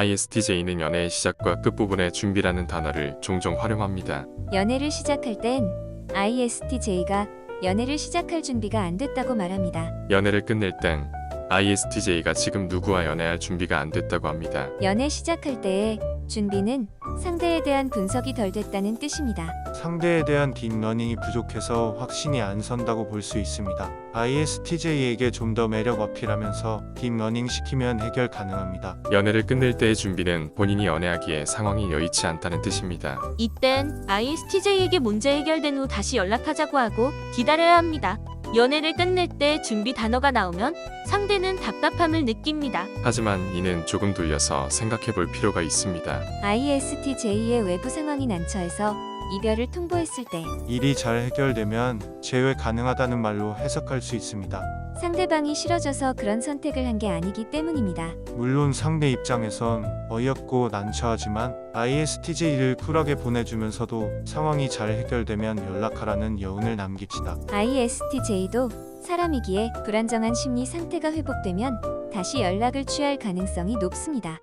ISTJ는 연애의 시작과 끝부분의 준비라는 단어를 종종 활용합니다. 연애를 시작할 땐 ISTJ가 연애를 시작할 준비가 안 됐다고 말합니다. 연애를 끝낼 땐 ISTJ가 지금 누구와 연애할 준비가 안 됐다고 합니다. 연애 시작할 때의 준비는 상대에 대한 분석이 덜 됐다는 뜻입니다. 상대에 대한 딥러닝이 부족해서 확신이 안 선다고 볼 수 있습니다. ISTJ에게 좀 더 매력 어필하면서 딥러닝 시키면 해결 가능합니다. 연애를 끝낼 때의 준비는 본인이 연애하기에 상황이 여의치 않다는 뜻입니다. 이땐 ISTJ에게 문제 해결된 후 다시 연락하자고 하고 기다려야 합니다. 연애를 끝낼 때 준비 단어가 나오면 상대는 답답함을 느낍니다. 하지만 이는 조금 돌려서 생각해 볼 필요가 있습니다. ISTJ의 외부 상황이 난처해서 이별을 통보했을 때 일이 잘 해결되면 재회 가능하다는 말로 해석할 수 있습니다. 상대방이 싫어져서 그런 선택을 한 게 아니기 때문입니다. 물론 상대 입장에선 어이없고 난처하지만 ISTJ를 쿨하게 보내주면서도 상황이 잘 해결되면 연락하라는 여운을 남깁시다. ISTJ도 사람이기에 불안정한 심리 상태가 회복되면 다시 연락을 취할 가능성이 높습니다.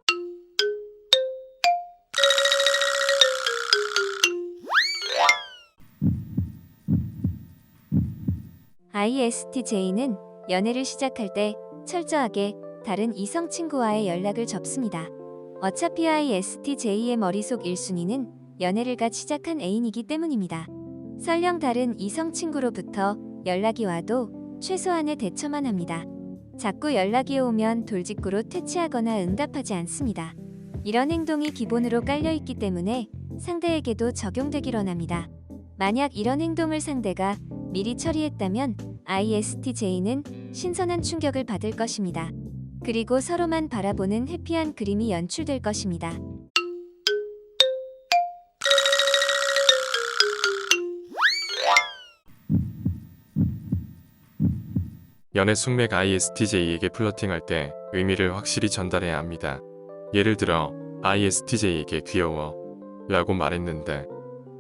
ISTJ는 연애를 시작할 때 철저하게 다른 이성 친구와의 연락을 접습니다. 어차피 ISTJ의 머릿속 1순위는 연애를 갓 시작한 애인이기 때문입니다. 설령 다른 이성 친구로부터 연락이 와도 최소한의 대처만 합니다. 자꾸 연락이 오면 돌직구로 퇴치하거나 응답하지 않습니다. 이런 행동이 기본으로 깔려있기 때문에 상대에게도 적용되길 원합니다. 만약 이런 행동을 상대가 미리 처리했다면 ISTJ는 신선한 충격을 받을 것입니다. 그리고 서로만 바라보는 해피한 그림이 연출될 것입니다. 연애 숙맥 ISTJ에게 플러팅할 때 의미를 확실히 전달해야 합니다. 예를 들어 ISTJ에게 귀여워 라고 말했는데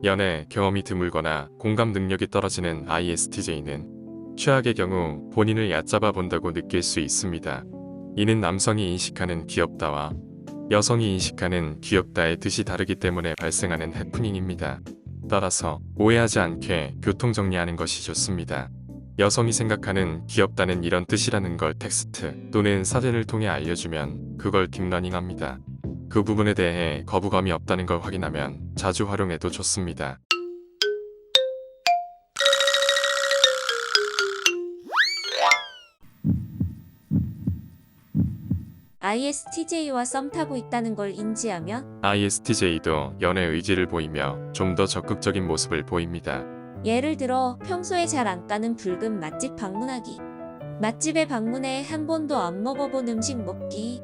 연애 경험이 드물거나 공감 능력이 떨어지는 ISTJ는 최악의 경우 본인을 얕잡아 본다고 느낄 수 있습니다. 이는 남성이 인식하는 귀엽다와 여성이 인식하는 귀엽다의 뜻이 다르기 때문에 발생하는 해프닝입니다. 따라서 오해하지 않게 교통정리하는 것이 좋습니다. 여성이 생각하는 귀엽다는 이런 뜻이라는 걸 텍스트 또는 사진을 통해 알려주면 그걸 딥러닝합니다. 그 부분에 대해 거부감이 없다는 걸 확인하면 자주 활용해도 좋습니다. ISTJ와 썸 타고 있다는 걸 인지하며 ISTJ도 연애 의지를 보이며 좀 더 적극적인 모습을 보입니다. 예를 들어 평소에 잘 안 가는 붉은 맛집 방문하기, 맛집에 방문해 한 번도 안 먹어본 음식 먹기,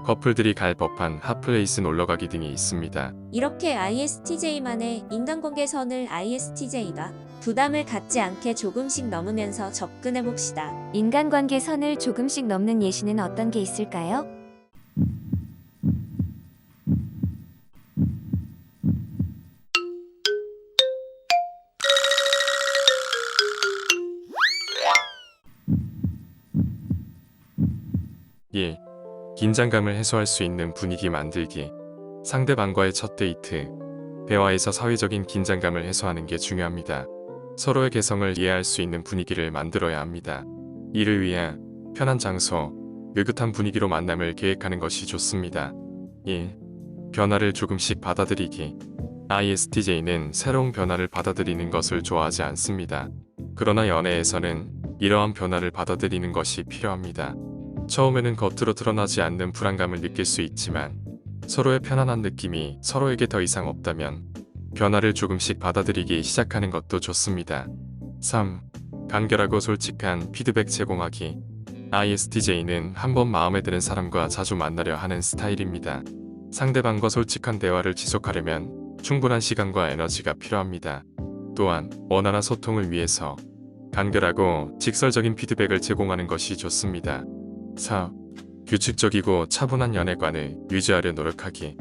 커플들이 갈 법한 핫플레이스 놀러가기 등이 있습니다. 이렇게 ISTJ만의 인간관계 선을 ISTJ가 부담을 갖지 않게 조금씩 넘으면서 접근해봅시다. 인간관계 선을 조금씩 넘는 예시는 어떤 게 있을까요? 예. 긴장감을 해소할 수 있는 분위기 만들기. 상대방과의 첫 데이트, 대화에서 사회적인 긴장감을 해소하는 게 중요합니다. 서로의 개성을 이해할 수 있는 분위기를 만들어야 합니다. 이를 위해 편한 장소, 느긋한 분위기로 만남을 계획하는 것이 좋습니다. 1. 변화를 조금씩 받아들이기. ISTJ는 새로운 변화를 받아들이는 것을 좋아하지 않습니다. 그러나 연애에서는 이러한 변화를 받아들이는 것이 필요합니다. 처음에는 겉으로 드러나지 않는 불안감을 느낄 수 있지만 서로의 편안한 느낌이 서로에게 더 이상 없다면 변화를 조금씩 받아들이기 시작하는 것도 좋습니다. 3. 간결하고 솔직한 피드백 제공하기. ISTJ는 한번 마음에 드는 사람과 자주 만나려 하는 스타일입니다. 상대방과 솔직한 대화를 지속하려면 충분한 시간과 에너지가 필요합니다. 또한 원활한 소통을 위해서 간결하고 직설적인 피드백을 제공하는 것이 좋습니다. 4. 규칙적이고 차분한 연애관을 유지하려 노력하기.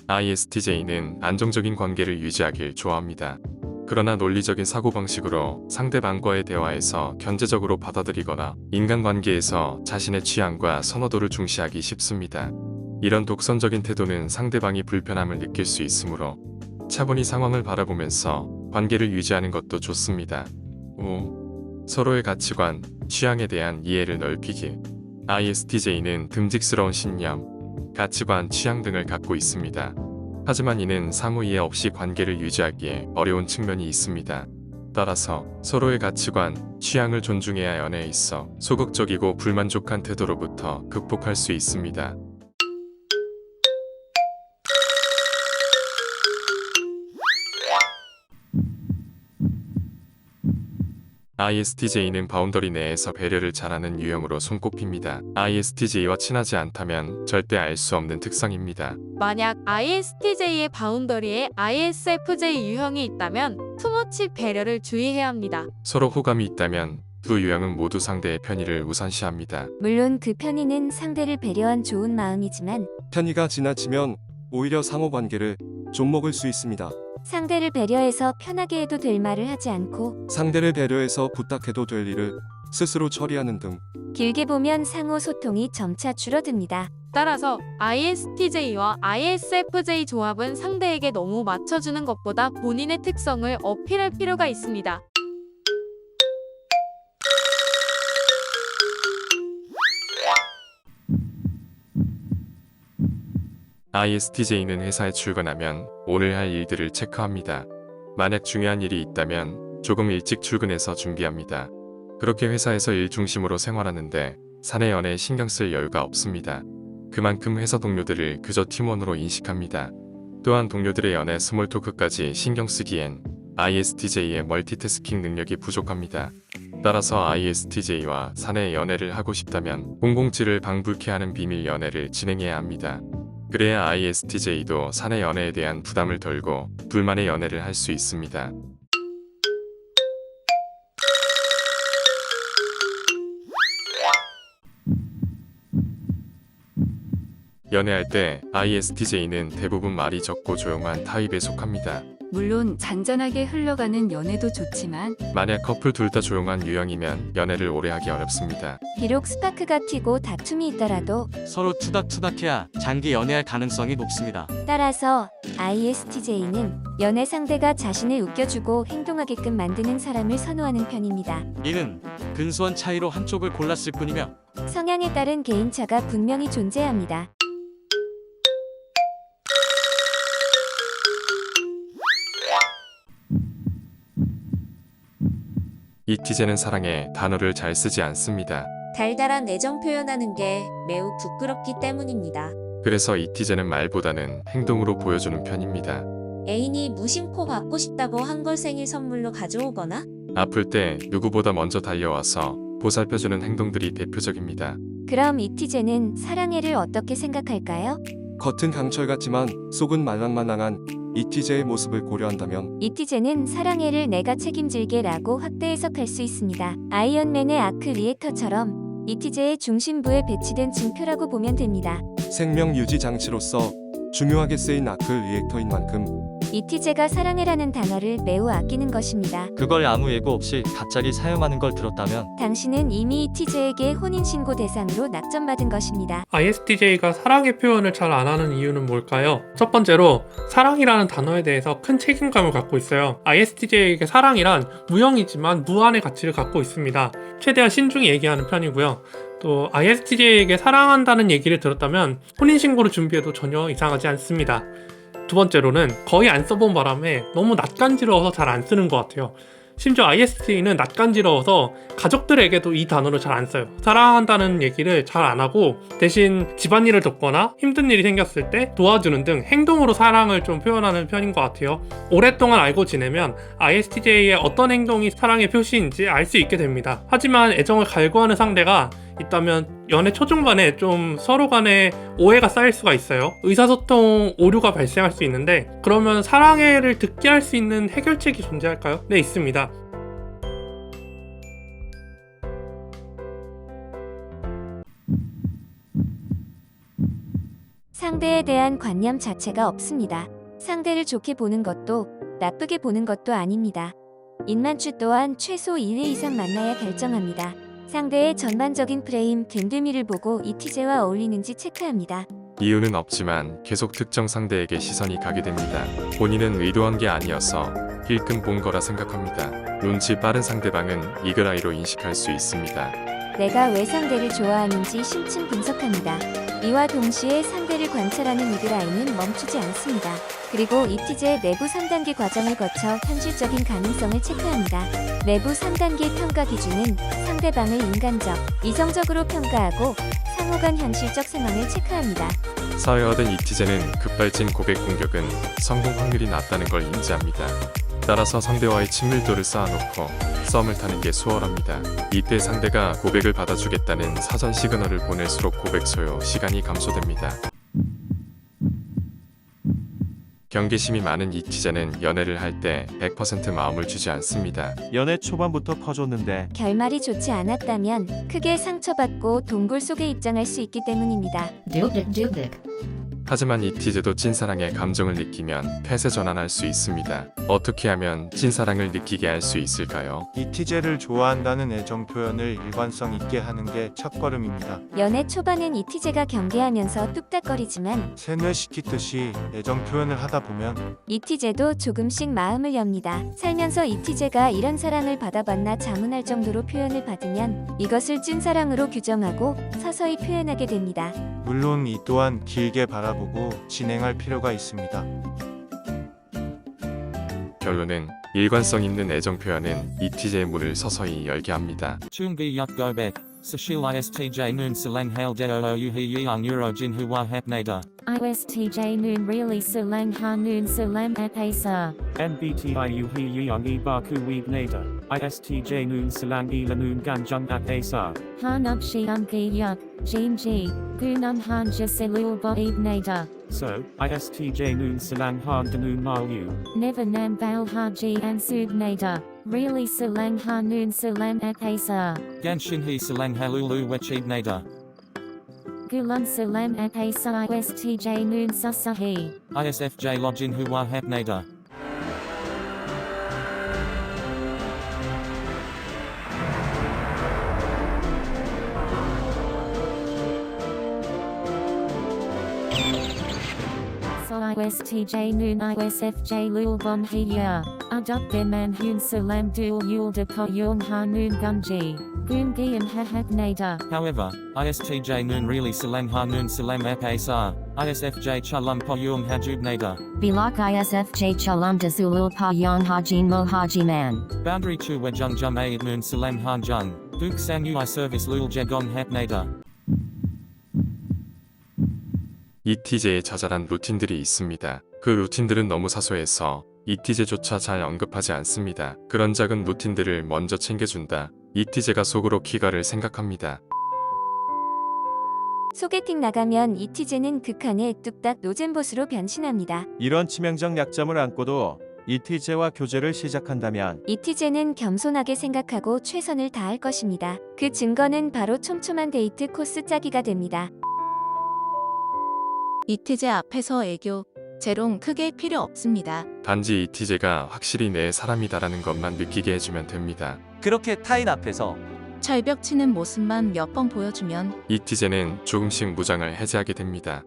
ISTJ는 안정적인 관계를 유지하길 좋아합니다. 그러나 논리적인 사고방식으로 상대방과의 대화에서 견제적으로 받아들이거나 인간관계에서 자신의 취향과 선호도를 중시하기 쉽습니다. 이런 독선적인 태도는 상대방이 불편함을 느낄 수 있으므로 차분히 상황을 바라보면서 관계를 유지하는 것도 좋습니다. 5. 서로의 가치관, 취향에 대한 이해를 넓히기. ISTJ는 듬직스러운 신념, 가치관, 취향 등을 갖고 있습니다. 하지만 이는 상호 이해 없이 관계를 유지하기에 어려운 측면이 있습니다. 따라서 서로의 가치관, 취향을 존중해야 연애에 있어 소극적이고 불만족한 태도로부터 극복할 수 있습니다. ISTJ는 바운더리 내에서 배려를 잘하는 유형으로 손꼽힙니다. ISTJ와 친하지 않다면 절대 알 수 없는 특성입니다. 만약 ISTJ의 바운더리에 ISFJ 유형이 있다면 투머치 배려를 주의해야 합니다. 서로 호감이 있다면 두 유형은 모두 상대의 편의를 우선시합니다. 물론 그 편의는 상대를 배려한 좋은 마음이지만 편의가 지나치면 오히려 상호관계를 좀먹을 수 있습니다. 상대를 배려해서 편하게 해도 될 말을 하지 않고 상대를 배려해서 부탁해도 될 일을 스스로 처리하는 등 길게 보면 상호 소통이 점차 줄어듭니다. 따라서 ISTJ와 ISFJ 조합은 상대에게 너무 맞춰주는 것보다 본인의 특성을 어필할 필요가 있습니다. ISTJ는 회사에 출근하면 오늘 할 일들을 체크합니다. 만약 중요한 일이 있다면 조금 일찍 출근해서 준비합니다. 그렇게 회사에서 일 중심으로 생활하는데 사내 연애에 신경 쓸 여유가 없습니다. 그만큼 회사 동료들을 그저 팀원으로 인식합니다. 또한 동료들의 연애 스몰 토크까지 신경 쓰기엔 ISTJ의 멀티태스킹 능력이 부족합니다. 따라서 ISTJ와 사내 연애를 하고 싶다면 007을 방불케 하는 비밀 연애를 진행해야 합니다. 그래야 ISTJ도 사내 연애에 대한 부담을 덜고 둘만의 연애를 할 수 있습니다. 연애할 때 ISTJ는 대부분 말이 적고 조용한 타입에 속합니다. 물론 잔잔하게 흘러가는 연애도 좋지만 만약 커플 둘 다 조용한 유형이면 연애를 오래 하기 어렵습니다. 비록 스파크가 튀고 다툼이 있더라도 서로 투닥투닥해야 장기 연애할 가능성이 높습니다. 따라서 ISTJ는 연애 상대가 자신을 웃겨주고 행동하게끔 만드는 사람을 선호하는 편입니다. 이는 근소한 차이로 한쪽을 골랐을 뿐이며 성향에 따른 개인차가 분명히 존재합니다. ETJ는 사랑에 단어를 잘 쓰지 않습니다. 달달한 애정 표현하는 게 매우 부끄럽기 때문입니다. 그래서 ETJ는 말보다는 행동으로 보여주는 편입니다. 애인이 무심코 받고 싶다고 한 걸 생일 선물로 가져오거나 아플 때 누구보다 먼저 달려와서 보살펴주는 행동들이 대표적입니다. 그럼 ETJ는 사랑해를 어떻게 생각할까요? 겉은 강철 같지만 속은 말랑말랑한 ETJ의 모습을 고려한다면 ETJ는 사랑해를 내가 책임질게 라고 확대 해석할 수 있습니다. 아이언맨의 아크 리액터처럼 ETJ의 중심부에 배치된 증표라고 보면 됩니다. 생명 유지 장치로서 중요하게 쓰인 아크 리액터인 만큼 ETJ가 사랑해라는 단어를 매우 아끼는 것입니다. 그걸 아무 예고 없이 갑자기 사용하는 걸 들었다면 당신은 이미 ETJ에게 혼인신고 대상으로 낙점받은 것입니다. ISTJ가 사랑의 표현을 잘 안 하는 이유는 뭘까요? 첫 번째로 사랑이라는 단어에 대해서 큰 책임감을 갖고 있어요. ISTJ에게 사랑이란 무형이지만 무한의 가치를 갖고 있습니다. 최대한 신중히 얘기하는 편이고요. 또 ISTJ에게 사랑한다는 얘기를 들었다면 혼인신고를 준비해도 전혀 이상하지 않습니다. 두 번째로는 거의 안 써본 바람에 너무 낯간지러워서 잘 안 쓰는 것 같아요. 심지어 ISTJ는 낯간지러워서 가족들에게도 이 단어를 잘 안 써요. 사랑한다는 얘기를 잘 안 하고 대신 집안일을 돕거나 힘든 일이 생겼을 때 도와주는 등 행동으로 사랑을 좀 표현하는 편인 것 같아요. 오랫동안 알고 지내면 ISTJ의 어떤 행동이 사랑의 표시인지 알 수 있게 됩니다. 하지만 애정을 갈구하는 상대가 있다면 연애 초중반에 좀 서로 간에 오해가 쌓일 수가 있어요. 의사소통 오류가 발생할 수 있는데 그러면 사랑해를 듣게 할 수 있는 해결책이 존재할까요? 네, 있습니다. 상대에 대한 관념 자체가 없습니다. 상대를 좋게 보는 것도 나쁘게 보는 것도 아닙니다. 인만추 또한 최소 1회 이상 만나야 결정합니다. 상대의 전반적인 프레임, 됨됨이를 보고 ETJ와 어울리는지 체크합니다. 이유는 없지만 계속 특정 상대에게 시선이 가게 됩니다. 본인은 의도한 게 아니어서 힐끔 본 거라 생각합니다. 눈치 빠른 상대방은 이글아이로 인식할 수 있습니다. 내가 왜 상대를 좋아하는지 심층 분석합니다. 이와 동시에 상대를 관찰하는 이글아이는 멈추지 않습니다. 그리고 이티제의 내부 3단계 과정을 거쳐 현실적인 가능성을 체크합니다. 내부 3단계 평가 기준은 상대방을 인간적, 이성적으로 평가하고 상호간 현실적 상황을 체크합니다. 사회화된 이티제는 급발진 고백 공격은 성공 확률이 낮다는 걸 인지합니다. 따라서 상대와의 친밀도를 쌓아놓고 썸을 타는 게 수월합니다. 이때 상대가 고백을 받아주겠다는 사전 시그널을 보낼수록 고백 소요 시간이 감소됩니다. 경계심이 많은 이티제는 연애를 할 때 100% 마음을 주지 않습니다. 연애 초반부터 퍼줬는데 결말이 좋지 않았다면 크게 상처받고 동굴 속에 입장할 수 있기 때문입니다. 하지만 이티제도 찐사랑의 감정을 느끼면 펫에 전환할 수 있습니다. 어떻게 하면 찐사랑을 느끼게 할 수 있을까요? 이티제를 좋아한다는 애정 표현을 일관성 있게 하는 게 첫걸음입니다. 연애 초반엔 이티제가 경계하면서 뚝딱거리지만 세뇌시키듯이 애정 표현을 하다 보면 이티제도 조금씩 마음을 엽니다. 살면서 이티제가 이런 사랑을 받아봤나 자문할 정도로 표현을 받으면 이것을 찐사랑으로 규정하고 서서히 표현하게 됩니다. 물론 이 또한 길게 바라보고 진행할 필요가 있습니다. 결론은 일관성 있는 애정 표현은 이티제의 문을 서서히 열게 합니다. Chungi yut gobek, Sashil istj noon salang hail deo yuhi yang euro jin huwa hapnada. ISTJ noon really salang ha noon salam at asa. MBTI yuhi yang e baku weeb nada. ISTJ noon salang ila noon ganjung at asa. Ha nupshi ungi yuk, jin ji, gunum han jaselul boib nada. So, ISTJ noon salang han danoon mal yu. Never nam bal haji and sud nada. Really salang ha noon salam at asa. Ganshin he salang halulu wechib nada. Gulun salam at asa ISTJ noon susahi. ISFJ login huwa hapnada. So ISTJ noon ISFJ lul bon hiya. Aduk beman hun salam dul yul de ko yung ha noon gunji. Gungi and hahat nada. However, ISTJ noon really salang ha noon salam ap asar. ISFJ chalam po yung hajub nada. Bilak ISFJ chalam dazulul pa yung hajin mo hajiman. Boundary chu wejung jum a noon salam han jung. Duk sang ui service lul jegong hap nada. 이티제에 자잘한 루틴들이 있습니다. 그 루틴들은 너무 사소해서 이티제조차 잘 언급하지 않습니다. 그런 작은 루틴들을 먼저 챙겨준다. 이티제가 속으로 키가를 생각합니다. 소개팅 나가면 이티제는 극한의 뚝딱 노잼보스로 변신합니다. 이런 치명적 약점을 안고도 이티제와 교제를 시작한다면 이티제는 겸손하게 생각하고 최선을 다할 것입니다. 그 증거는 바로 촘촘한 데이트 코스 짜기가 됩니다. 이티제 앞에서 애교, 재롱 크게 필요 없습니다. 단지 이티제가 확실히 내 사람이다라는 것만 느끼게 해주면 됩니다. 그렇게 타인 앞에서 절벽 치는 모습만 몇 번 보여주면 이티제는 조금씩 무장을 해제하게 됩니다.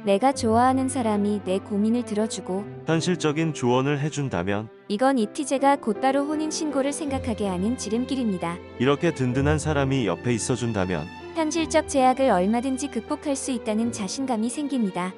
내가 좋아하는 사람이 내 고민을 들어주고 현실적인 조언을 해준다면 이건 이티제가 곧바로 혼인신고를 생각하게 하는 지름길입니다. 이렇게 든든한 사람이 옆에 있어준다면 현실적 제약을 얼마든지 극복할 수 있다는 자신감이 생깁니다.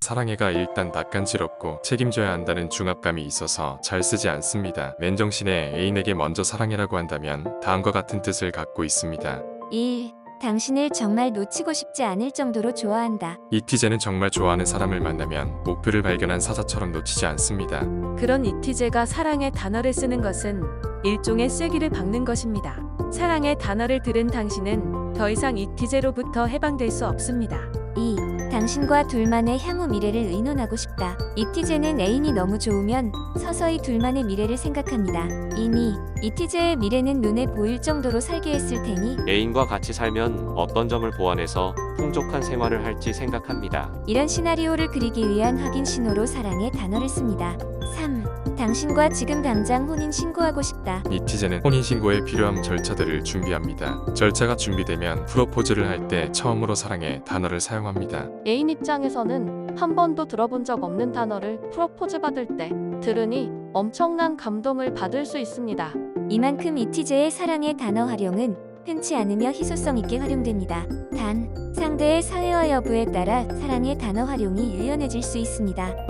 사랑해가 일단 낯간지럽고 책임져야 한다는 중압감이 있어서 잘 쓰지 않습니다. 맨정신에 애인에게 먼저 사랑해라고 한다면 다음과 같은 뜻을 갖고 있습니다. 1. 당신을 정말 놓치고 싶지 않을 정도로 좋아한다. 이티제는 정말 좋아하는 사람을 만나면 목표를 발견한 사자처럼 놓치지 않습니다. 그런 이티제가 사랑의 단어를 쓰는 것은 일종의 쐐기를 박는 것입니다. 사랑의 단어를 들은 당신은 더 이상 이티제로부터 해방될 수 없습니다. 2. 당신과 둘만의 향후 미래를 의논하고 싶다. 이티제는 애인이 너무 좋으면 서서히 둘만의 미래를 생각합니다. 이미 이티제의 미래는 눈에 보일 정도로 살게 했을 테니 애인과 같이 살면 어떤 점을 보완해서 풍족한 생활을 할지 생각합니다. 이런 시나리오를 그리기 위한 확인 신호로 사랑의 단어를 씁니다. 3. 당신과 지금 당장 혼인 신고하고 싶다. 이티제는 혼인신고에 필요한 절차들을 준비합니다. 절차가 준비되면 프로포즈를 할 때 처음으로 사랑의 단어를 사용합니다. 애인 입장에서는 한 번도 들어본 적 없는 단어를 프로포즈 받을 때 들으니 엄청난 감동을 받을 수 있습니다. 이만큼 이티제의 사랑의 단어 활용은 흔치 않으며 희소성 있게 활용됩니다. 단, 상대의 사회화 여부에 따라 사랑의 단어 활용이 유연해질 수 있습니다.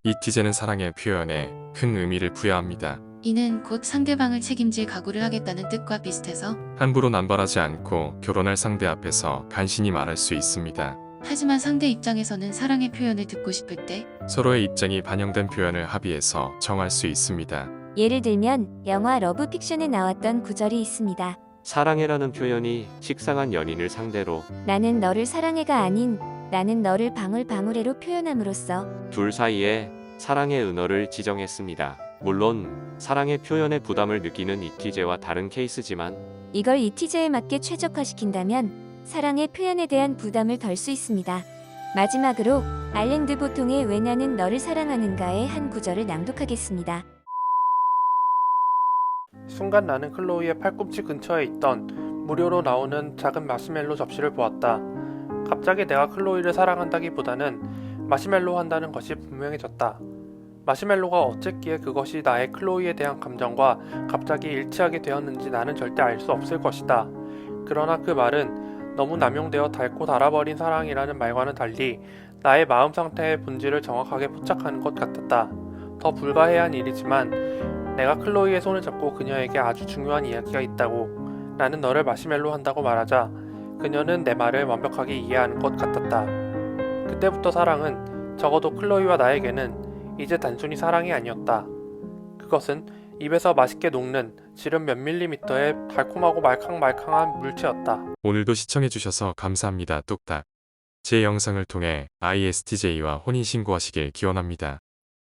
이티제는 사랑의 표현에 큰 의미를 부여합니다. 이는 곧 상대방을 책임질 각오를 하겠다는 뜻과 비슷해서 함부로 남발하지 않고 결혼할 상대 앞에서 간신히 말할 수 있습니다. 하지만 상대 입장에서는 사랑의 표현을 듣고 싶을 때 서로의 입장이 반영된 표현을 합의해서 정할 수 있습니다. 예를 들면 영화 러브픽션에 나왔던 구절이 있습니다. 사랑해라는 표현이 식상한 연인을 상대로 나는 너를 사랑해가 아닌 나는 너를 방울방울해로 표현함으로써 둘 사이에 사랑의 은어를 지정했습니다. 물론 사랑의 표현에 부담을 느끼는 이티제와 다른 케이스지만 이걸 이티제에 맞게 최적화시킨다면 사랑의 표현에 대한 부담을 덜 수 있습니다. 마지막으로 알랭드 보통의 왜 나는 너를 사랑하는가의 한 구절을 낭독하겠습니다. 순간 나는 클로이의 팔꿈치 근처에 있던 무료로 나오는 작은 마시멜로 접시를 보았다. 갑자기 내가 클로이를 사랑한다기보다는 마시멜로 한다는 것이 분명해졌다. 마시멜로가 어쨌기에 그것이 나의 클로이에 대한 감정과 갑자기 일치하게 되었는지 나는 절대 알 수 없을 것이다. 그러나 그 말은 너무 남용되어 닳고 닳아버린 사랑이라는 말과는 달리 나의 마음 상태의 본질을 정확하게 포착하는 것 같았다. 더 불가해한 일이지만 내가 클로이의 손을 잡고 그녀에게 아주 중요한 이야기가 있다고 나는 너를 마시멜로 한다고 말하자 그녀는 내 말을 완벽하게 이해하는 것 같았다. 그때부터 사랑은 적어도 클로이와 나에게는 이제 단순히 사랑이 아니었다. 그것은 입에서 맛있게 녹는 지름 몇 밀리미터의 달콤하고 말캉말캉한 물체였다. 오늘도 시청해주셔서 감사합니다. 뚝딱. 제 영상을 통해 ISTJ와 혼인신고하시길 기원합니다.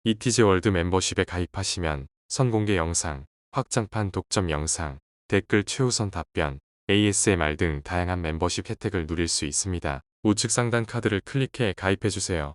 이티제 월드 멤버십에 가입하시면 선공개 영상, 확장판 독점 영상, 댓글 최우선 답변, ASMR 등 다양한 멤버십 혜택을 누릴 수 있습니다. 우측 상단 카드를 클릭해 가입해주세요.